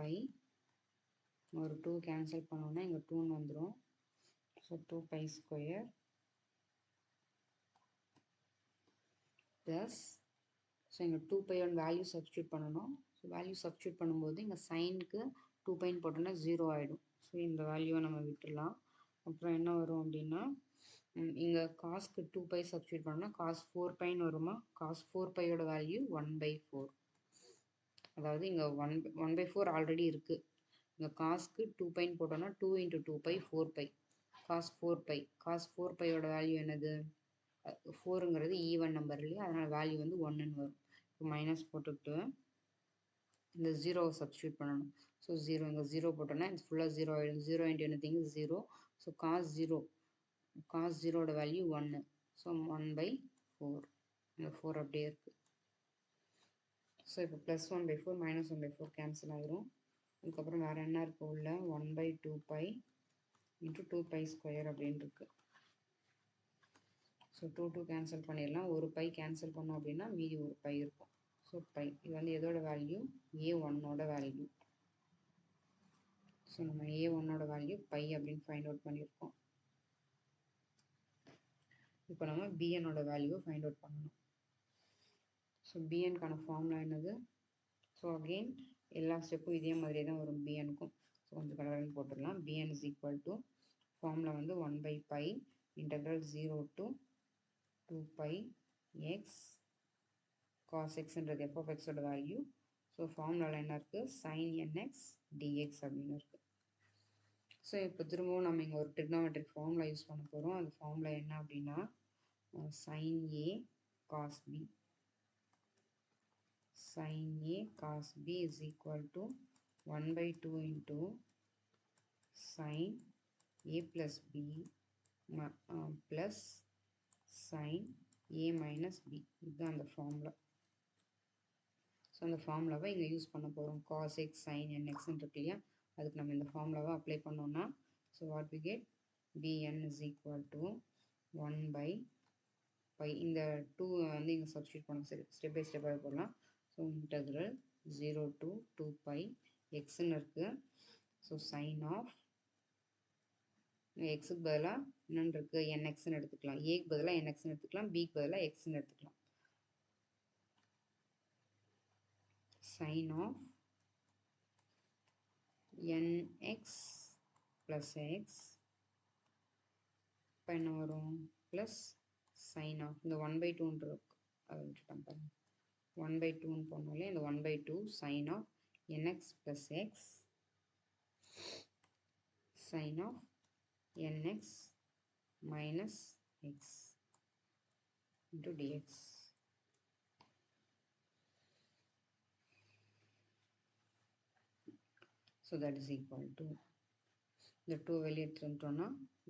ஒரு 2 கேன்சல் பண்ணோன்னா இங்கே 2 வந்துடும். ஸோ 2π ஸ்கொயர் ப்ளஸ், ஸோ இங்கே 2π வேல்யூ சப்ஸ்டியூட் பண்ணணும். ஸோ வேல்யூ சப்ஸ்டியூட் பண்ணும்போது இங்கே சைனுக்கு 2πன்னு போட்டோன்னா 0 ஆகிடும். ஸோ இந்த வேல்யூவை நம்ம விட்டுடலாம். அப்புறம் என்ன வரும் அப்படின்னா இங்கே காஸ்க்கு 2π சப்ஸ்டியூட் பண்ணோன்னா காஸ் 4πன்னு வருமா. காஸ் 4πயோட வேல்யூ 1/4. அதாவது இங்கே 1/4 ஆல்ரெடி இருக்குது. இங்கே காஸ்க்கு 2πன்னு போட்டோன்னா 2 × 2π 4π. காஸ் 4π, காஸ் 4πயோட வேல்யூ என்னது, 4ங்கிறது ஈவன் நம்பர் இல்லையா, அதனால் வேல்யூ வந்து 1ன்னு வரும். இப்போ மைனஸ் போட்டுக்கிட்டு இந்த 0வை சப்ஸ்டியூட் பண்ணணும். ஸோ 0 இங்கே 0 போட்டோன்னா இது ஃபுல்லாக 0 ஆகிடும். 0 × anything 0. ஸோ காஸ் 0, காஸ் 0ஓட வேல்யூ 1. ஸோ 1/4. இந்த 4 அப்படியே இருக்குது. ஸோ இப்போ ப்ளஸ் 1/4 மைனஸ் 1/4 கேன்சல் ஆகிரும். அதுக்கப்புறம் வேறு என்ன இருக்குது உள்ள 1/2π × 2π ஸ்கொயர் அப்படின்னு இருக்குது. ஸோ 2 கேன்சல் பண்ணிடலாம். ஒரு பை கேன்சல் பண்ணோம் அப்படின்னா மீதி ஒரு பை இருக்கும். ஸோ பை இது வந்து எதோட வேல்யூ, a1ஓட வேல்யூ. ஸோ நம்ம a1ஓட வேல்யூ பை அப்படின்னு ஃபைண்ட் அவுட் பண்ணியிருக்கோம். இப்போ நம்ம bnோட வேல்யூவை ஃபைண்ட் அவுட் பண்ணணும். ஸோ bnக்கான ஃபார்முலா என்னது, ஸோ அகெயின் எல்லா ஸ்டெப்பும் இதே மாதிரியே தான் வரும் bnக்கும். ஸோ கொஞ்சம் கடகடன்னு போட்டுடலாம். bn is equal to formula வந்து 1/π இன்டெக்ரல் 0 to 2π x cos xன்றது f of xோட வேல்யூ. ஸோ ஃபார்முலாவில் என்ன இருக்குது, sin nx dx அப்படின்னு இருக்குது. ஸோ இப்போ திரும்பவும் நம்ம இங்கே ஒரு ட்ரிக்னாமெட்ரிக் ஃபார்முலா யூஸ் பண்ண போகிறோம். அந்த ஃபார்முலா என்ன அப்படின்னா sin a cos b. sin a cos b is equal to 1/2 into sin a plus b plus sin a minus b. இதுதான் அந்த ஃபார்முலா. ஸோ அந்த ஃபார்முலாவை இங்கே யூஸ் பண்ண போகிறோம். cos x sin nxன்னு இருக்கு இல்லையா, அதுக்கு நம்ம இந்த ஃபார்முலாவை அப்ளை பண்ணோன்னா so what we get, bn is equal to 1/π. இந்த 2 வந்து இங்கே சப்ஸ்டியூட் பண்ண சரி ஸ்டெப் பை ஸ்டெப்பாக போடலாம். ஸோ இன்டெக்ரல் 0 to 2π எக்ஸ்ன்னு இருக்குது. ஸோ சைன் ஆஃப் எக்ஸுக்கு பதிலாக என்னென்னு இருக்குது, nxன்னு எடுத்துக்கலாம். ஏக்கு பதிலாக nxன்னு எடுத்துக்கலாம். பிக்கு பதிலாக எக்ஸ்ன்னு எடுத்துக்கலாம். sin of nx plus x இப்போ என்ன வரும், ப்ளஸ் sin of இந்த 1/2ன்னு இருக்கு, அதை விட்டுட்டேன் பாருங்க. 1/2ன்னு போனாலே இந்த 1/2 sin of nx plus x sin of nx minus x into dx. So that is equal to இந்த 2 வெளியே எடுத்துட்டோம்னா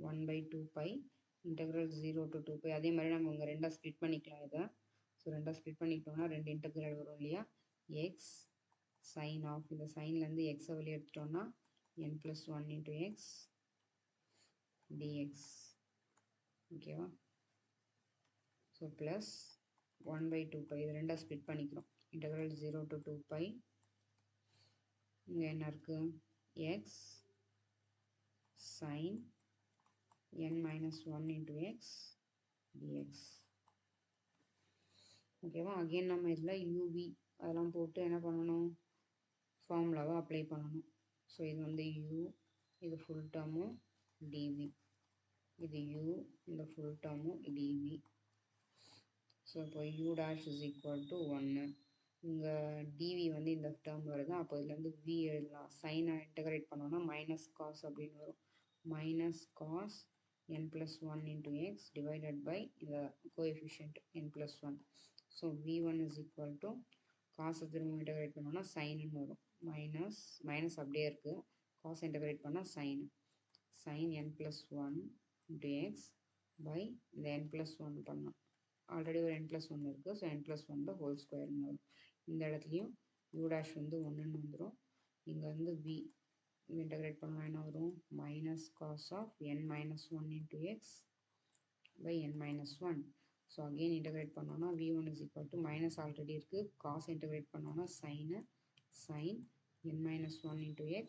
1/2π இன்டெக்ரல் 0 to 2π. அதே மாதிரி நம்ம இங்கே ரெண்டாக ஸ்ப்ளிட் பண்ணிக்கலாம் இதை. ஸோ ரெண்டாக ஸ்ப்ளிட் பண்ணிக்கிட்டோம்னா ரெண்டு இன்டெக்ரல் வரும் இல்லையா, எக்ஸ் சைன் ஆஃப் இந்த சைன்லேருந்து எக்ஸை வெளியே எடுத்துட்டோம்னா n+1 into x dx. ஓகேவா. ஸோ ப்ளஸ் 1/2π இது ரெண்டாக ஸ்ப்ளிட் பண்ணிக்கிறோம். Integral 0 to 2π. இங்கே என்ன இருக்குது, X sin n-1 into x dx. ஓகேவா. அகெயின் நம்ம இதில் யூவி அதெல்லாம் போட்டு என்ன பண்ணணும், ஃபார்முலாவை அப்ளை பண்ணணும். ஸோ இது வந்து யூ, இது ஃபுல் டேர்மும் டிவி, இது யூ, இந்த ஃபுல் டேர்மும் டிவி. ஸோ இப்போ you dash is equal to 1. இங்கே டிவி வந்து இந்த டேர்ம் வருது, அப்போ இதுலேருந்து வி எழுதலாம். சைனை இன்டகிரேட் பண்ணோன்னா மைனஸ் காஸ் அப்படின்னு வரும். Minus cos n plus 1 into x divided by the coefficient n plus 1. So v1 is equal to cos திரும்ப இன்டகிரேட் பண்ணோன்னா சைன்னு வரும். மைனஸ் அப்படியே இருக்குது, காஸ் இன்டகிரேட் பண்ணால் sign n plus 1 into x by இந்த n plus 1 பண்ணோம். ஆல்ரெடி ஒரு n plus 1 இருக்குது, so n plus 1 the whole square வரும். இந்த இடத்துலையும் u dash வந்து 1ன்னு வந்துடும். இங்கே வந்து v இன்டகிரேட் பண்ணால் என்ன வரும், minus cos of n minus 1 into x by n minus 1. So again integrate பண்ணோன்னா v1 is equal to minus already இருக்குது, காஸ் இன்டகிரேட் பண்ணோன்னா sin n minus 1 into x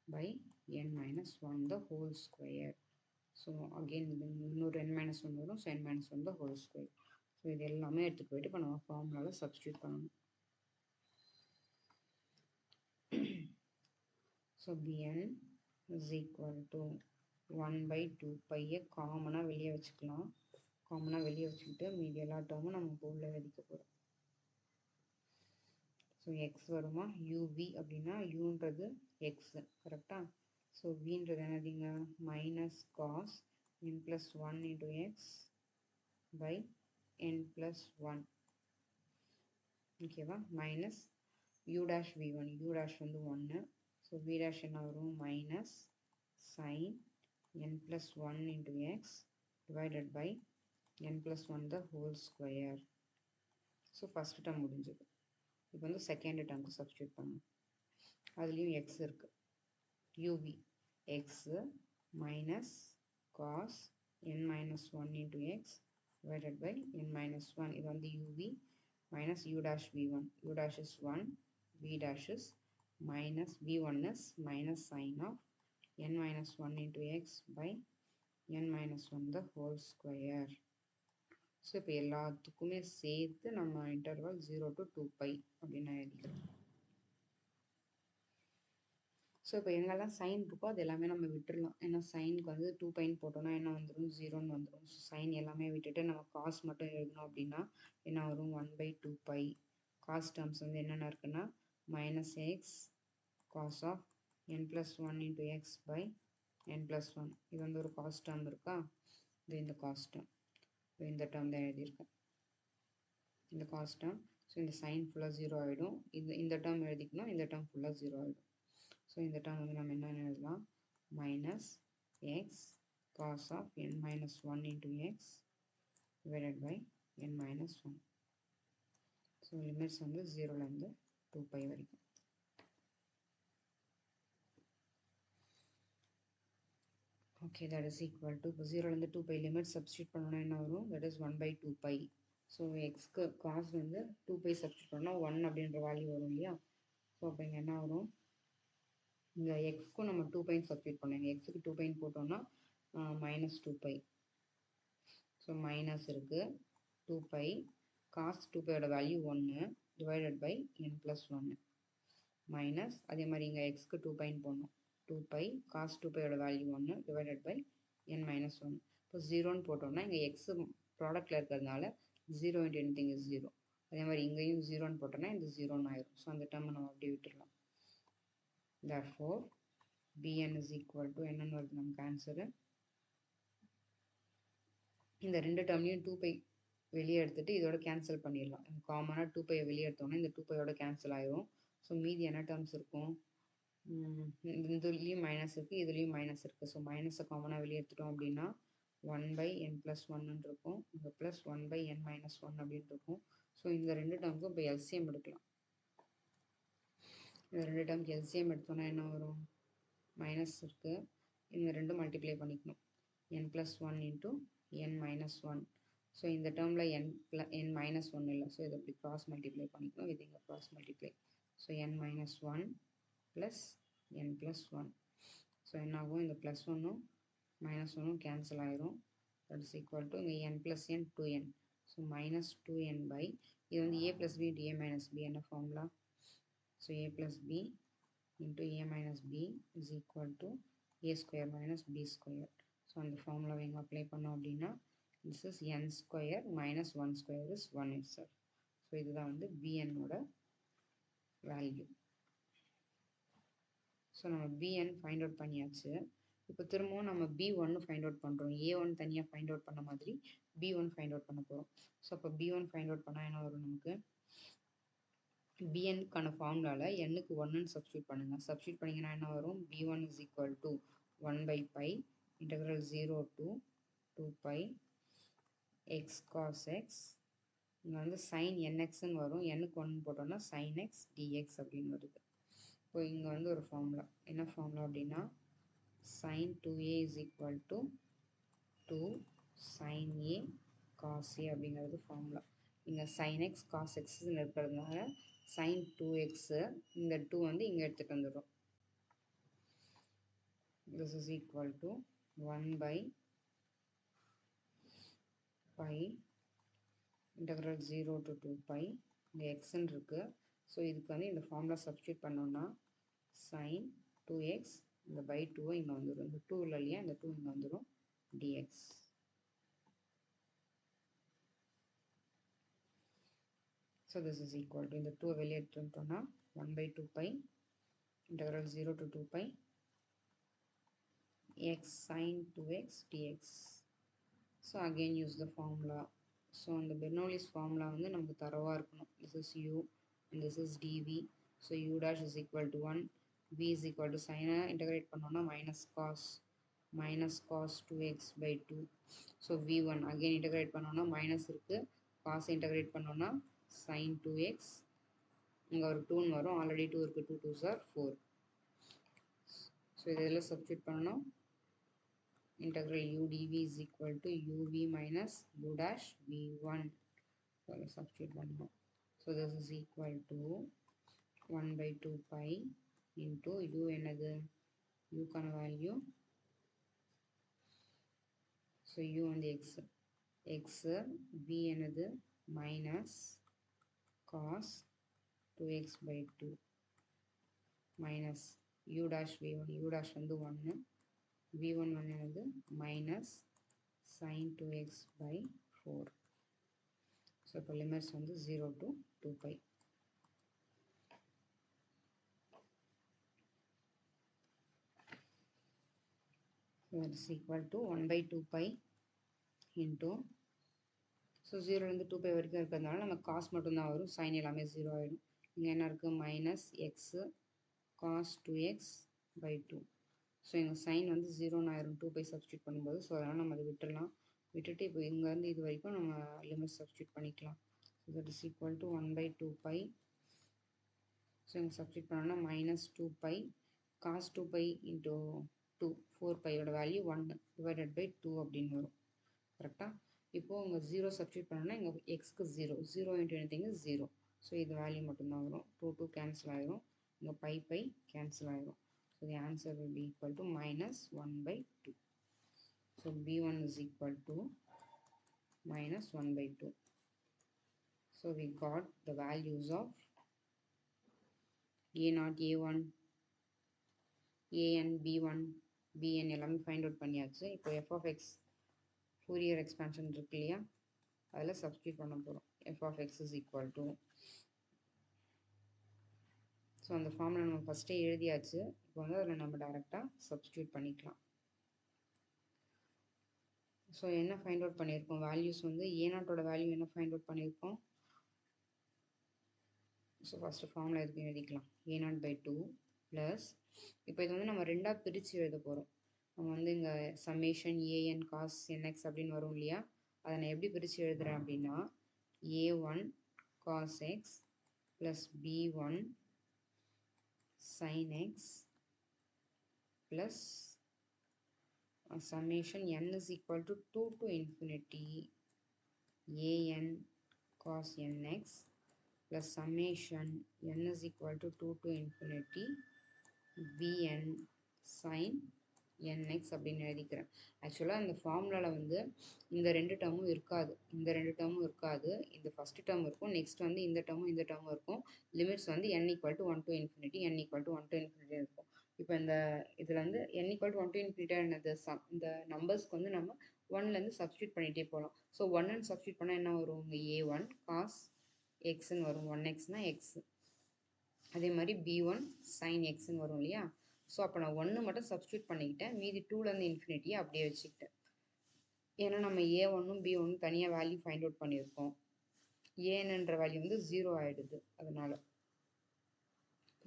by n minus 1 the whole square. So again இன்னொரு n minus 1 வரும், so n minus 1 the whole square. So இது எல்லாமே எடுத்துகிட்டு போயிட்டு இப்போ நம்ம ஃபார்முலாவில் சப்ஸ்டியூட் பண்ணணும். So bn is equal to 1 by 2 பையை காமனாக வெளியே வச்சுக்கலாம். காமனாக வெளியே வச்சுக்கிட்டு மீதி எல்லா டேர்மும் நம்ம போர்டில் எழுதிக்க போகிறோம். ஸோ எக்ஸ் வருமா, யூவி அப்படின்னா யூன்றது எக்ஸ் கரெக்டாக. ஸோ வின்றது என்னதுங்க, minus cos n plus 1 into x by n plus 1. ஓகேவா, minus u dash v1, u dash வந்து 1, ஸோ v dash என்ன வரும், minus sin n plus 1 into x divided by n plus 1 the whole square. So first term முடிஞ்சது. இப்போ வந்து second டேர்முக்கு substitute பண்ணணும். அதுலேயும் x இருக்குது, u v x minus cos n minus 1 into x divided by n minus 1. இது வந்து UV minus u dash v1, u dash is 1, v dash is minus v1 is minus sin of n minus 1 into x by n minus 1 the whole square. So இப்போ எல்லாத்துக்குமே சேர்த்து நம்ம interval 0 to 2 pi அப்படின்னு எழுதிக்கிறோம். So இப்போ எங்கெல்லாம் sign இருக்கோ அது எல்லாமே நம்ம விட்டுடலாம். ஏன்னா சைனுக்கு வந்து 2 பைன்னு போட்டோம்னா என்ன வந்துடும், 0ன்னு வந்துடும். ஸோ சைன் எல்லாமே விட்டுட்டு நம்ம காஸ் மட்டும் எழுதணும் அப்படின்னா என்ன வரும், 1 by 2 pi. காஸ் டேர்ம்ஸ் வந்து என்னென்ன இருக்குன்னா minus x cos of n plus 1 into x by n plus 1. இது வந்து ஒரு காஸ் டேர்ம் இருக்கா, இது இந்த காஸ் டேர்ம், இந்த டேர்ம் தான் எழுதியிருக்கேன், இந்த காஸ் டேர்ம். ஸோ இந்த சைன் ஃபுல்லாக 0 ஆகிடும், இந்த டேர்ம் எழுதிக்கணும், இந்த டேர்ம் ஃபுல்லாக 0 ஆகிடும். ஸோ இந்த டேர்ம் வந்து நம்ம என்ன எழுதலாம், minus x cos of n minus 1 into x divided by n minus 1. So limits வந்து 0லேருந்து 2 pi வரைக்கும். Okay, that is equal to இப்போ 0லேருந்து 2 pi லிமிட் சப்ஸ்டியூட் பண்ணோன்னா என்ன வரும், that is 1 by 2 pi. So எக்ஸ்க்கு காஸ் வந்து 2 pi சப்ஸ்டியூட் பண்ணால் 1 அப்படின்ற வேல்யூ வரும் இல்லையா. ஸோ அப்போ இங்கே என்ன வரும், இங்கே எக்ஸ்க்கும் நம்ம 2 பைன்னு சப்ஸ்டியூட் பண்ணோம். இங்கே எக்ஸுக்கு 2 பைன்னு போட்டோம்னா மைனஸ் 2 pi. ஸோ மைனஸ் இருக்குது 2 pi, காஸ் 2 பையோட value 1 divided by n plus 1 minus, அதே மாதிரி இங்கே எக்ஸ்க்கு 2 பைன்னு போடணும், 2 pi காஸ் 2 பையோட value 1 divided by n minus 1. இப்போ 0ன்னு போட்டோம்னா இங்கே எக்ஸு ப்ராடக்டில் இருக்கிறதுனால 0 into anything is 0. அதே மாதிரி இங்கேயும் 0ன்னு போட்டோம்னா இந்த 0ன்னு ஆயிரும். ஸோ அந்த டேர்மை நம்ம அப்படியே விட்டுடலாம். therefore bn is equal to என்னன்னு வருது நமக்கு ஆன்சரு, இந்த ரெண்டு டேர்ம்லையும் 2 pi வெளியே எடுத்துகிட்டு இதோட கேன்சல் பண்ணிடலாம். காமனாக 2 pi வெளியே எடுத்தோம்னா இந்த 2 பையோட கேன்சல் ஆயிரும். ஸோ மீதி என்ன டேர்ம்ஸ் இருக்கும், இதுலேயும் மைனஸ் இருக்குது, இதுலேயும் மைனஸ் இருக்குது. ஸோ மைனஸை காமனாக வெளியே எடுத்துட்டோம் அப்படின்னா 1 by n plus 1 இருக்கும், இங்கே ப்ளஸ் 1 by n minus 1 அப்படின்னு இருக்கும். ஸோ இந்த ரெண்டு டேர்முக்கும் இப்போ எல்சிஎம் எடுக்கலாம். இந்த ரெண்டு டேர்முக்கு எல்சிஎம் எடுத்தோன்னா என்ன வரும், மைனஸ் இருக்குது, இந்த ரெண்டும் மல்டிப்ளை பண்ணிக்கணும், n plus 1 into n minus 1. So இந்த டேர்மில் n minus 1 இல்லை, ஸோ இதை இப்படி க்ராஸ் மல்டிப்ளை பண்ணிக்கணும், இது இங்கே cross multiply. So n minus 1 plus n plus 1. So என்னாகும், இந்த ப்ளஸ் 1ம் மைனஸ் 1ம் கேன்சல் ஆயிரும். தட் இஸ் ஈக்குவல் டு இங்கே n plus n 2n. So minus 2n by இது வந்து a plus b into a minus b என்ன formula? So a plus b into a minus b is equal to a square minus b square. So அந்த ஃபார்முலாவை இங்கே apply பண்ணோம் அப்படின்னா this is n square minus 1 square is 1 itself. So இதுதான் வந்து bn ஓட value. So நம்ம bn find out பண்ணியாச்சு. இப்போ திரும்பவும் நம்ம b1 ஃபைண்ட் அவுட் பண்ணுறோம். a1 தனியாக ஃபைண்ட் அவுட் பண்ண மாதிரி b1 ஃபைண்ட் அவுட் பண்ண போகிறோம். ஸோ அப்போ b1 ஃபைண்ட் அவுட் பண்ணால் என்ன வரும் நமக்கு? bnக்கான ஃபார்முலாவில் n-க்கு 1ன்னு சப்ஸ்டியூட் பண்ணுங்கள். சப்ஸ்டியூட் பண்ணிங்கன்னா என்ன வரும்? b1 is equal to 1 by pi integral 0 to 2 pi x cos x. இங்கே வந்து sin nxன்னு வரும். n-க்கு 1 போட்டோம்னா sin x dx அப்படின்னு வருது. இப்போ இங்கே வந்து ஒரு ஃபார்முலா, என்ன ஃபார்முலா அப்படின்னா sin 2a is equal to 2 sin a cos a அப்படிங்கிறது ஃபார்முலா. இங்கே sin x cos x இருக்கிறதுனால sin 2x இந்த 2 வந்து இங்கே எடுத்துகிட்டு வந்துடும். this is equal to 1 by pi integral 0 to 2 pi இங்கே xன்னு இருக்குது. ஸோ இதுக்கு வந்து இந்த ஃபார்முலா சப்ஸ்டியூட் பண்ணோன்னா sin 2x இந்த by 2 இங்கே வந்துடும். இந்த 2 இல்லை இல்லையா, இந்த 2 இங்கே வந்துடும் dx. So this is equal to இந்த 2 வெளியே எடுத்துட்டோம்னா 1 by 2 pi integral 0 to 2 pi x sin 2x dx. So again use the formula. So இந்த Bernoulli's formula வந்து நமக்கு தரவாக இருக்கணும். This is u and this is dv. So u dash is equal to 1, v is equal to sin integrate பண்ணோம்னா minus cos 2x by 2. So v1 again integrate பண்ணோம்னா minus இருக்கு, cos integrate பண்ணோம்னா sin 2x, இங்கே ஒரு 2 வரும், already 2 இருக்குது, 2 2s are 4. So இதில் substitute பண்ணணும். integral u dv is equal to uv minus u dash v1. So substitute பண்ணணும். So this is equal to 1 by 2 pi into u என்னது, uக்கான value, so u வந்து x v என்னது minus cos 2x by 2 minus u dash v1, u dash வந்து 1, v1 வந்து என்னது minus sin 2x by 4. So இப்போ limits வந்து 0 to 2 pi. that is equal to 1 by 2 pi into, so 0லேருந்து 2 pi வரைக்கும் இருக்கிறதுனால நம்ம காஸ் மட்டும்தான் வரும், சைன் எல்லாமே 0 ஆகிடும். இங்கே என்ன இருக்குது, minus x cos 2x by 2. So எங்கள் சைன் வந்து 0ன்னு ஆயிரும் 2 pi சப்ஸ்டியூட் பண்ணும்போது. ஸோ அதனால் நம்ம அதை விட்டுட்டு இப்போ இங்கேருந்து இது வரைக்கும் நம்ம லிமிட் சப்ஸ்டியூட் பண்ணிக்கலாம். So that is equal to 1 by 2 pi. So இங்கே சப்ஸ்டியூட் பண்ணோம்னா minus 2 pi cos 2 pi into 2, 4 பையோட வேல்யூ 1 டிவைடட் பை 2 அப்படின்னு வரும். கரெக்டாக? இப்போது உங்க 0 சப்ஸ்டியூட் பண்ணோன்னா இங்கே எக்ஸ்க்கு 0 இன்ட்டு எனிதிங் இஸ் 0. ஸோ இது வேல்யூ மட்டும்தான் வரும். 2 கேன்சல் ஆகிரும், இங்கே பை கேன்சல் ஆகிரும். So the answer will be equal to minus 1 by 2. So b1 is equal to minus 1 by 2. So we got the values of a0, a1, an, b1, bn எல்லாமே find out பண்ணியாச்சு. இப்போ f of x Fourier expansion இருக்கு இல்லையா, அதில் substitute பண்ண போகிறோம். f of x is equal to, so அந்த ஃபார்மில் நம்ம ஃபஸ்ட்டே எழுதியாச்சு. இப்போ வந்து அதில் நம்ம டைரெக்டாக சப்ஸ்டியூட் பண்ணிக்கலாம். ஸோ என்ன ஃபைண்ட் அவுட் பண்ணியிருக்கோம், வேல்யூஸ் வந்து a0ஓட வேல்யூ என்ன ஃபைண்ட் அவுட் பண்ணியிருக்கோம். ஸோ ஃபஸ்ட்டு ஃபார்முலா எதுக்கு எழுதிக்கலாம், a0 by 2 ப்ளஸ், இப்போ இது வந்து நம்ம ரெண்டாக பிரித்து எழுத போகிறோம். நம்ம வந்து இங்கே சம்மேஷன் ஏஎன் காஸ் என்எக்ஸ் அப்படின்னு வரும் இல்லையா, அதை நான் எப்படி பிரித்து எழுதுகிறேன் அப்படின்னா a1 cos x plus b1 sin x plus summation n is equal to 2 to infinity an cos nx plus summation n is equal to 2 to infinity bn sin nx அப்படின்னு எழுதிக்கிறேன். ஆக்சுவலாக இந்த ஃபார்முலாவில் வந்து இந்த ரெண்டு டேர்மும் இருக்காது, இந்த ஃபஸ்ட்டு டேர்ம் இருக்கும், நெக்ஸ்ட் வந்து இந்த டேர்மும் இருக்கும். லிமிட்ஸ் வந்து n equal to 1 to infinity, n equal to 1 to infinity இருக்கும். இப்போ இந்த இதில் வந்து n equal to 1 to infinity என்னது, இந்த நம்பர்ஸ்க்கு வந்து நம்ம 1லேருந்து சப்ஸ்டியூட் பண்ணிகிட்டே போகலாம். ஸோ 1ன்னு சப்ஸ்டியூட் பண்ணால் என்ன வரும், இங்கே a1 cos xன்னு வரும், 1xனா x. அதே மாதிரி b1 sin xன்னு வரும் இல்லையா. ஸோ அப்போ நான் 1 மட்டும் சப்ஸ்டியூட் பண்ணிக்கிட்டேன், மீதி 2லேருந்து இன்ஃபினிட்டியை அப்படியே வச்சுக்கிட்டேன். ஏன்னா நம்ம a1ம் b1ம் தனியாக வேல்யூ ஃபைண்ட் அவுட் பண்ணியிருக்கோம். ஏன்ற வேல்யூ வந்து 0 ஆகிடுது, அதனால்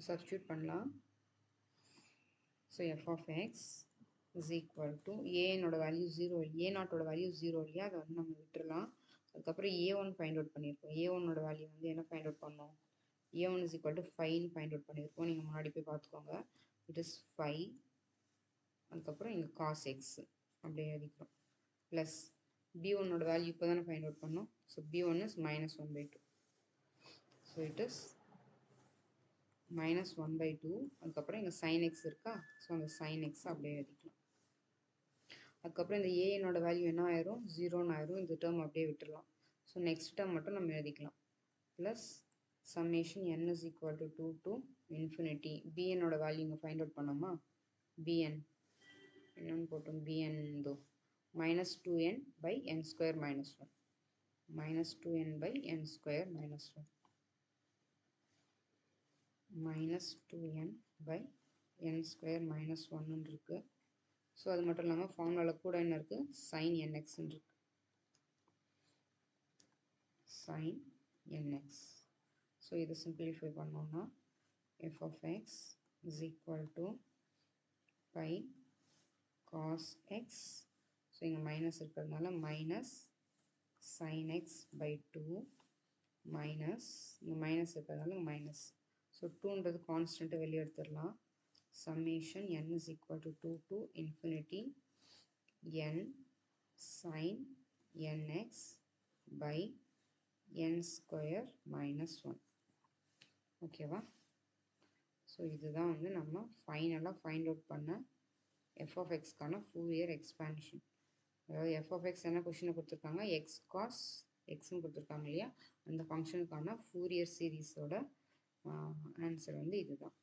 சப்ஸ்டியூட் பண்ணலாம். So f of x is equal to a-னோட வேல்யூ 0, a0ஓட வேல்யூ 0 இல்லையா, அதை வந்து நம்ம விட்டுடலாம். அதுக்கப்புறம் a1 ஃபைண்ட் அவுட் பண்ணியிருக்கோம். a1ஓட வேல்யூ வந்து என்ன ஃபைண்ட் அவுட் பண்ணோம், a1 is equal to 5 find out பண்ணியிருக்கோம். நீங்கள் முன்னாடி போய் பார்த்துக்கோங்க. It is 5. அதுக்கப்புறம் இங்கே cos x அப்படியே எழுதிக்கிறோம். ப்ளஸ் b1ஓட வேல்யூ இப்போ தானே ஃபைண்ட் அவுட் பண்ணோம். So b1 is -1/2. So it is -1/2. அதுக்கப்புறம் இங்கே sin x இருக்கா, ஸோ அந்த sin x அப்படியே எழுதிக்கலாம். அதுக்கப்புறம் இந்த a-னோட வேல்யூ என்ன ஆயிரும், 0ன்னு ஆயிரும். இந்த டேர்ம் அப்படியே விட்டுடலாம். ஸோ நெக்ஸ்ட் டேர்ம் மட்டும் நம்ம எழுதிக்கலாம். Plus summation n is equal to 2 to infinity. bnோட வேல்யூ இங்கே ஃபைண்ட் அவுட் பண்ணோமா, bn என்னன்னு போட்டோம், bn தோ -2n by n square minus 1, -2n by n square minus 1, -2n by n square minus 1 இருக்கு. ஸோ அது மட்டும் இல்லாமல் ஃபார்முலாவில் கூட என்ன இருக்குது, sin nx இருக்கு, sin nx. ஸோ இதை சிம்பிளிஃபை பண்ணோம்னா f of x is equal to pi cos x. So இங்கே மைனஸ் இருக்கிறதுனால minus sin x by 2 minus இங்கே மைனஸ் இருக்கிறதுனால மைனஸ். ஸோ 2ன்றது கான்ஸ்டன்ட்டு வெளியே எடுத்துடலாம். summation n is equal to 2 to infinity n sin nx by n square minus 1. ஓகேவா. So இதுதான் வந்து நம்ம ஃபைனலாக ஃபைண்ட் அவுட் பண்ண f of xக்கான ஃபோரியர் எக்ஸ்பேன்ஷன். அதாவது f of x என்ன கொஷினை கொடுத்துருக்காங்க, x cos xன்னு கொடுத்துருக்காங்க இல்லையா, அந்த ஃபங்க்ஷனுக்கான ஃபோரியர் சீரீஸோட ஆன்சர் வந்து இதுதான்.